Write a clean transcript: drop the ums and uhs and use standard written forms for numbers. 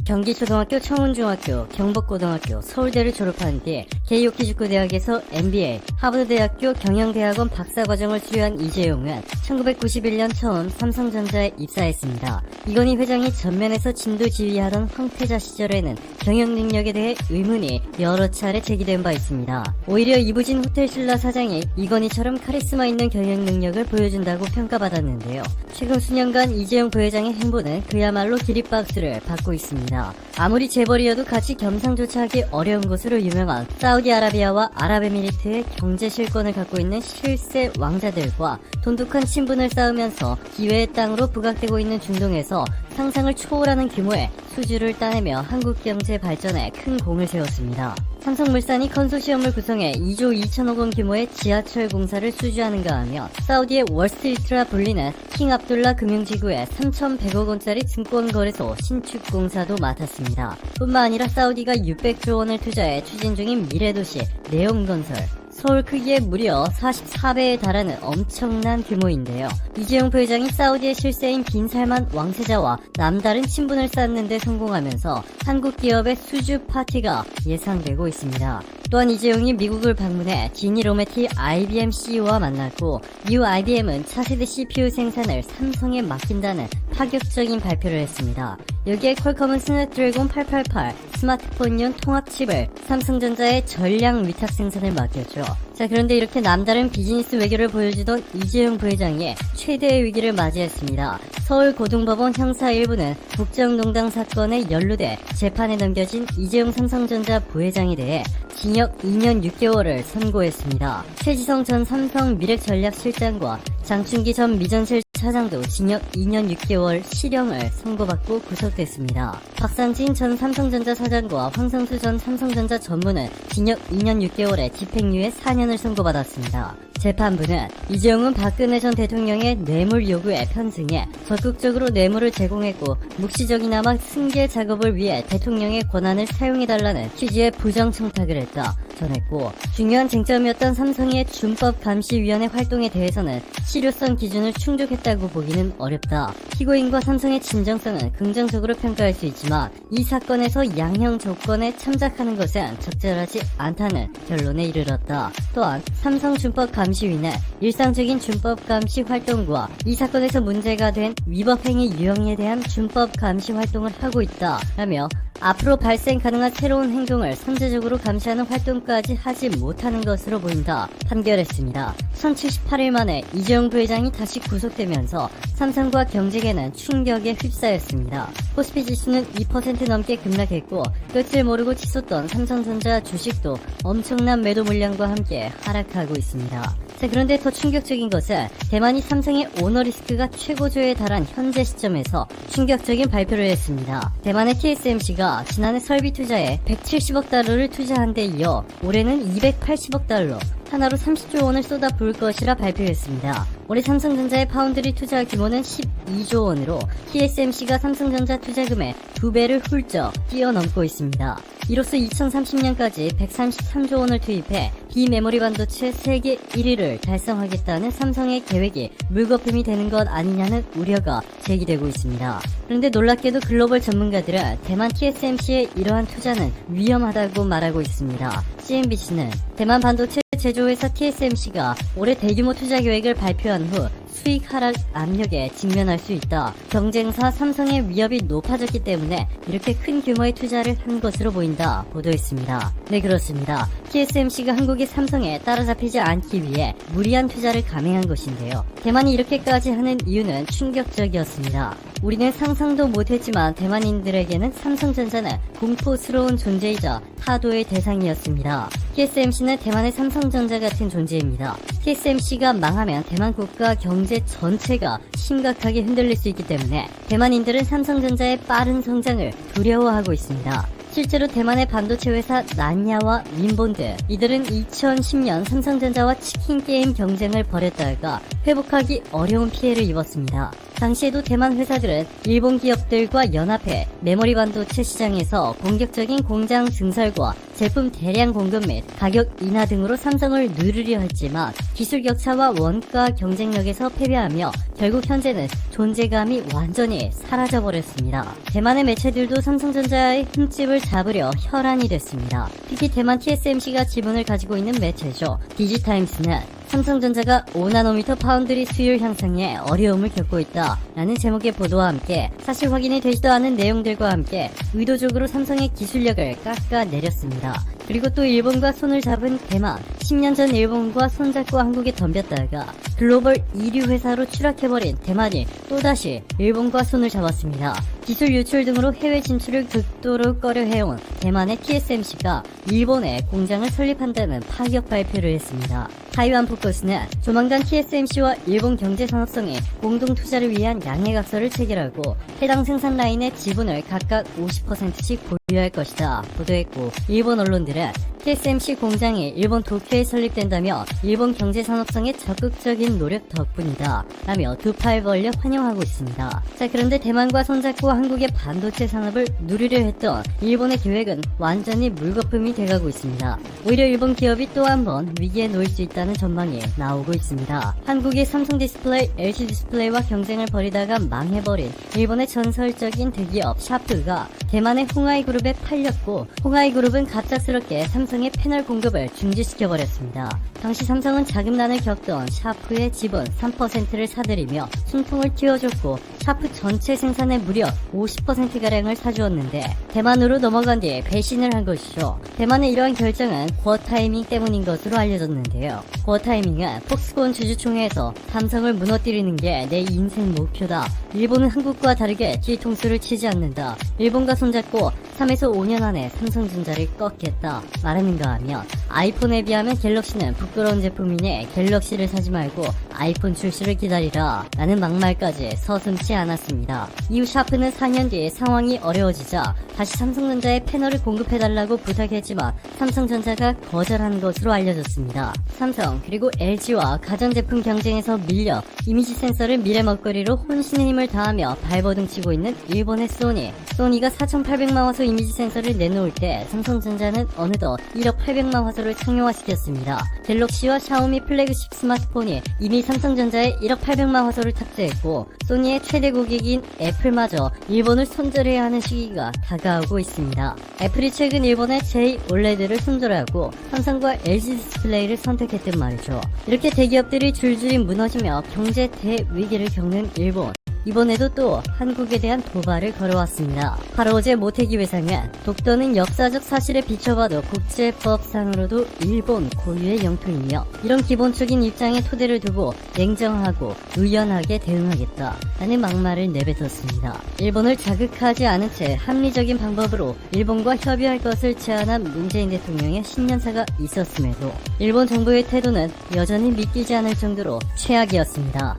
경기초등학교, 청운중학교, 경복고등학교, 서울대를 졸업한 뒤 케이오키 축구대학에서 MBA, 하버드대학교 경영대학원 박사과정을 수료한 이재용은 1991년 처음 삼성전자에 입사했습니다. 이건희 회장이 전면에서 진두지휘하던 황태자 시절에는 경영 능력에 대해 의문이 여러 차례 제기된 바 있습니다. 오히려 이부진 호텔신라 사장이 이건희처럼 카리스마 있는 경영 능력을 보여준다고 평가받았는데요. 최근 수년간 이재용 부회장의 행보는 그야말로 기립박수를 받고 있습니다. 아무리 재벌이어도 같이 겸상조차 하기 어려운 곳으로 유명한 사우디아라비아와 아랍에미리트의 경제 실권을 갖고 있는 실세 왕자들과 돈독한 친분을 쌓으면서 기회의 땅으로 부각되고 있는 중동에서 상상을 초월하는 규모의 수주를 따내며 한국 경제 발전에 큰 공을 세웠습니다. 삼성물산이 컨소시엄을 구성해 2조 2천억 원 규모의 지하철 공사를 수주하는가 하면 사우디의 월스트리트라 불리는 킹 압둘라 금융지구의 3,100억 원짜리 증권거래소 신축 공사도 맡았습니다. 뿐만 아니라 사우디가 600조 원을 투자해 추진 중인 미래도시 네옴건설, 서울 크기의 무려 44배에 달하는 엄청난 규모인데요. 이재용 부회장이 사우디의 실세인 빈살만 왕세자와 남다른 친분을 쌓는 데 성공하면서 한국 기업의 수주 파티가 예상되고 있습니다. 또한 이재용이 미국을 방문해 지니 로메티 IBM CEO와 만났고 이후 IBM은 차세대 CPU 생산을 삼성에 맡긴다는 파격적인 발표를 했습니다. 여기에 퀄컴은 스냅드래곤 888 스마트폰용 통합칩을 삼성전자의 전량 위탁 생산을 맡겼죠. 자, 그런데 이렇게 남다른 비즈니스 외교를 보여주던 이재용 부회장이 최대의 위기를 맞이했습니다. 서울고등법원 형사 1부는 국정농단 사건에 연루돼 재판에 넘겨진 이재용 삼성전자 부회장에 대해 징역 2년 6개월을 선고했습니다. 최지성 전 삼성 미래전략실장과 장충기 전 미전실 차장도 징역 2년 6개월 실형을 선고받고 구속됐습니다. 박상진 전 삼성전자 사장과 황성수 전 삼성전자 전무는 징역 2년 6개월에 집행유예 4년을 선고받았습니다. 재판부는 이재용은 박근혜 전 대통령의 뇌물 요구에 편승해 적극적으로 뇌물을 제공했고 묵시적이나마 승계 작업을 위해 대통령의 권한을 사용해달라는 취지의 부정 청탁을 했다 전했고, 중요한 쟁점이었던 삼성의 준법감시위원회 활동에 대해서는 실효성 기준을 충족했다고 보기는 어렵다. 피고인과 삼성의 진정성은 긍정적으로 평가할 수 있지만 이 사건에서 양형 조건에 참작하는 것은 적절하지 않다는 결론에 이르렀다. 또한 삼성 준법감시위는 일상적인 준법감시 활동과 이 사건에서 문제가 된 위법행위 유형에 대한 준법감시 활동을 하고 있다 라며 앞으로 발생 가능한 새로운 행동을 선제적으로 감시하는 활동까지 하지 못하는 것으로 보인다 판결했습니다. 1078일 만에 이재용 부회장이 다시 구속되면서 삼성과 경제계는 충격에 휩싸였습니다. 코스피 지수는 2% 넘게 급락했고 끝을 모르고 치솟던 삼성전자 주식도 엄청난 매도 물량과 함께 하락하고 있습니다. 자, 그런데 더 충격적인 것은 대만이 삼성의 오너리스크가 최고조에 달한 현재 시점에서 충격적인 발표를 했습니다. 대만의 TSMC가 지난해 설비 투자에 170억 달러를 투자한 데 이어 올해는 280억 달러, 하나로 30조 원을 쏟아부을 것이라 발표했습니다. 올해 삼성전자의 파운드리 투자 규모는 12조 원으로 TSMC가 삼성전자 투자금의 2배를 훌쩍 뛰어넘고 있습니다. 이로써 2030년까지 133조 원을 투입해 비메모리 반도체 세계 1위를 달성하겠다는 삼성의 계획이 물거품이 되는 것 아니냐는 우려가 제기되고 있습니다. 그런데 놀랍게도 글로벌 전문가들은 대만 TSMC의 이러한 투자는 위험하다고 말하고 있습니다. CNBC는 대만 반도체 제조회사 TSMC가 올해 대규모 투자 계획을 발표한 후 수익 하락 압력에 직면할 수 있다. 경쟁사 삼성의 위협이 높아졌기 때문에 이렇게 큰 규모의 투자를 한 것으로 보인다 보도했습니다. 네, 그렇습니다. TSMC가 한국의 삼성에 따라잡히지 않기 위해 무리한 투자를 감행한 것인데요. 대만이 이렇게까지 하는 이유는 충격적이었습니다. 우리는 상상도 못했지만 대만인들에게는 삼성전자는 공포스러운 존재이자 타도의 대상이었습니다. TSMC는 대만의 삼성전자 같은 존재입니다. TSMC가 망하면 대만 국가 경제 전체가 심각하게 흔들릴 수 있기 때문에 대만인들은 삼성전자의 빠른 성장을 두려워하고 있습니다. 실제로 대만의 반도체 회사 난야와 윈본드, 이들은 2010년 삼성전자와 치킨게임 경쟁을 벌였다가 회복하기 어려운 피해를 입었습니다. 당시에도 대만 회사들은 일본 기업들과 연합해 메모리 반도체 시장에서 공격적인 공장 증설과 제품 대량 공급 및 가격 인하 등으로 삼성을 누르려 했지만 기술 격차와 원가 경쟁력에서 패배하며 결국 현재는 존재감이 완전히 사라져버렸습니다. 대만의 매체들도 삼성전자의 흠집을 잡으려 혈안이 됐습니다. 특히 대만 TSMC가 지분을 가지고 있는 매체죠. 디지타임스는 삼성전자가 5나노미터 파운드리 수율 향상에 어려움을 겪고 있다 라는 제목의 보도와 함께 사실 확인이 되지도 않은 내용들과 함께 의도적으로 삼성의 기술력을 깎아내렸습니다. 그리고 또 일본과 손을 잡은 대만, 10년 전 일본과 손잡고 한국에 덤볐다가 글로벌 2류 회사로 추락해버린 대만이 또다시 일본과 손을 잡았습니다. 기술 유출 등으로 해외 진출을 극도로 꺼려해온 대만의 TSMC가 일본에 공장을 설립한다는 파격 발표를 했습니다. 타이완 포커스는 조만간 TSMC와 일본 경제산업성에 공동 투자를 위한 양해각서를 체결하고 해당 생산 라인의 지분을 각각 50%씩 보유할 것이다 보도했고, 일본 언론들은 TSMC 공장이 일본 도쿄에 설립된다며 일본 경제산업성의 적극적인 노력 덕분이다 라며 두 팔 벌려 환영하고 있습니다. 자, 그런데 대만과 손잡고 한국의 반도체 산업을 누리려 했던 일본의 계획은 완전히 물거품이 돼가고 있습니다. 오히려 일본 기업이 또 한 번 위기에 놓일 수 있다는 전망이 나오고 있습니다. 한국의 삼성 디스플레이, LG 디스플레이와 경쟁을 벌이다가 망해버린 일본의 전설적인 대기업 샤프가 대만의 홍하이 그룹에 팔렸고, 홍하이 그룹은 갑작스럽게 삼성의 패널 공급을 중지시켜버렸습니다. 당시 삼성은 자금난을 겪던 샤프의 지분 3%를 사들이며 순풍을 틔워줬고 샤프 전체 생산의 무려 50%가량을 사주었는데 대만으로 넘어간 뒤에 배신을 한 것이죠. 대만의 이러한 결정은 구어 타이밍 때문인 것으로 알려졌는데요. 구어 타이밍은 폭스콘 주주총회에서 삼성을 무너뜨리는 게 내 인생 목표다. 일본은 한국과 다르게 뒤통수를 치지 않는다. 일본과 손잡고 3에서 5년 안에 삼성전자를 꺾겠다 말하는가 하면, 아이폰에 비하면 갤럭시는 부끄러운 제품이니 갤럭시를 사지 말고 아이폰 출시를 기다리라 라는 막말까지 서슴지 않았습니다. 이후 샤프는 4년 뒤에 상황이 어려워지자 다시 삼성전자에 패널을 공급해달라고 부탁했지만 삼성전자가 거절한 것으로 알려졌습니다. 삼성 그리고 LG와 가전제품 경쟁에서 밀려 이미지 센서를 미래 먹거리로 혼신의 힘을 다하며 발버둥치고 있는 일본의 소니가 4,800만 화소 이미지 센서를 내놓을 때 삼성전자는 어느덧 1억 800만 화소를 상용화시켰습니다. 갤럭시와 샤오미 플래그십 스마트폰이 이미 삼성전자에 1억 800만 화소를 탑재했고, 소니의 최대 고객인 애플마저 일본을 손절해야 하는 시기가 다가오고 있습니다. 애플이 최근 일본의 J-OLED를 손절하고 삼성과 LG 디스플레이를 선택했단 말이죠. 이렇게 대기업들이 줄줄이 무너지며 경제 대위기를 겪는 일본. 이번에도 또 한국에 대한 도발을 걸어왔습니다. 바로 어제 모태기 회상은 독도는 역사적 사실에 비춰봐도 국제법상으로도 일본 고유의 영토이며 이런 기본적인 입장에 토대를 두고 냉정하고 유연하게 대응하겠다 라는 막말을 내뱉었습니다. 일본을 자극하지 않은 채 합리적인 방법으로 일본과 협의할 것을 제안한 문재인 대통령의 신년사가 있었음에도 일본 정부의 태도는 여전히 믿기지 않을 정도로 최악이었습니다.